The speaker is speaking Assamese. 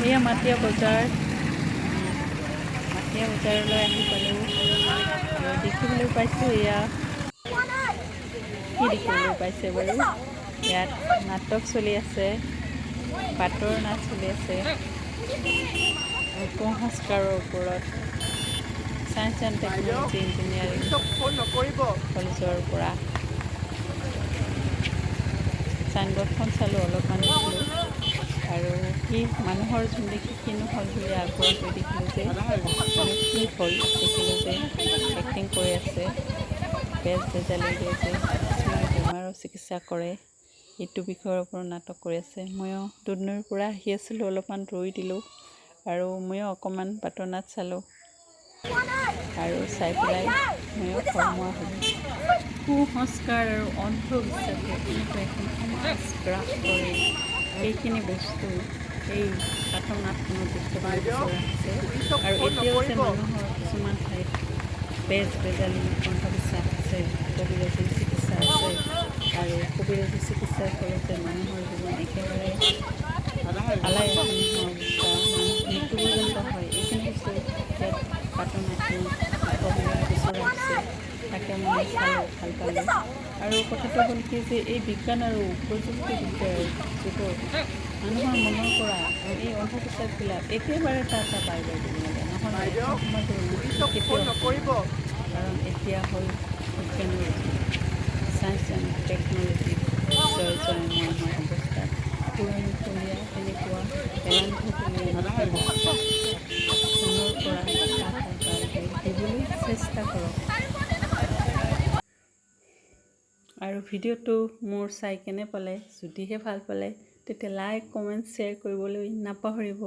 এয়া মাটিয়া বজাৰলৈ আহি পালোঁ আৰু দেখিবলৈ পাইছোঁ এয়া কি দেখিবলৈ পাইছে বাৰু ইয়াত নাটক চলি আছে পাটৰ নাট চলি আছে কুসংস্কাৰৰ ওপৰত চায়েন্স এণ্ড টেকন'লজি ইঞ্জিনিয়াৰিং কলেজৰ পৰা চাইনবৰ্ডখন চালোঁ অলপমান দেখিলোঁ আৰু কি মানুহৰ যোন দেখি কিনো হ'ল বুলি আগ্ৰহ কৰি দেখিলোঁ যে মানে কি হ'ল দেখিলোঁ যে এক্টিং কৰি আছে বেজ বেজালি দিয়ে যে কিছুমান বেমাৰৰ চিকিৎসা কৰে এইটো বিষয়ৰ ওপৰত নাটক কৰি আছে ময়ো দুধনৈৰ পৰা আহি আছিলোঁ অলপমান ৰৈ দিলোঁ আৰু ময়ো অকণমান পাটৰ নাট চালোঁ আৰু চাই পেলাই ময়ো কৰ্মোৱা হ'লোঁ কুসংস্কাৰ আৰু অন্ধবিশ্বাসে কেনেকৈ এখন সমাজ গ্ৰাস কৰে এইখিনি বস্তু এই পাটৰ নাটখনত দেখুৱাবলৈ বিচৰা হৈছে আৰু এতিয়াও যে মানুহৰ কিছুমান ঠাইত বেজ বেজালি অন্ধবিশ্বাস আছে কবিৰাজী চিকিৎসা আছে আৰু কবিৰাজী চিকিৎসাৰ ফলতে মানুহৰ জীৱন একেবাৰে আলাই আথানি হোৱা অৱস্থা মানুহ মৃত্যু পৰ্যন্ত হয় এইখিনি বস্তু ইয়াত পাটৰ নাটখনত দেখুৱাবলৈ বিচৰা হৈছে তাকে মই চালোঁ ভাল পালোঁ আৰু কথাটো হ'ল কি যে এই বিজ্ঞান আৰু প্ৰযুক্তিবিদ্যাৰ যুগত মানুহৰ মনৰ পৰা এই অন্ধবিশ্বাসবিলাক একেবাৰে এটা বাই দিব লাগে নহ'লে সমাজৰ উন্নতি কেতিয়াও নকৰিব কাৰণ এতিয়া হ'ল বিজ্ঞানৰ চায়েন্স এণ্ড টেকন'লজি জয় জয়ময় অৱস্থাত পুৰণিকলীয়া তেনেকুৱা এলান্ধকলীয়া মনৰ পৰা এটা দিবলৈ চেষ্টা কৰক আৰু ভিডিঅ'টো মোৰ চাই কেনে পালে যদিহে ভাল পালে তেতিয়া লাইক কমেণ্ট শ্বেয়াৰ কৰিবলৈ নাপাহৰিব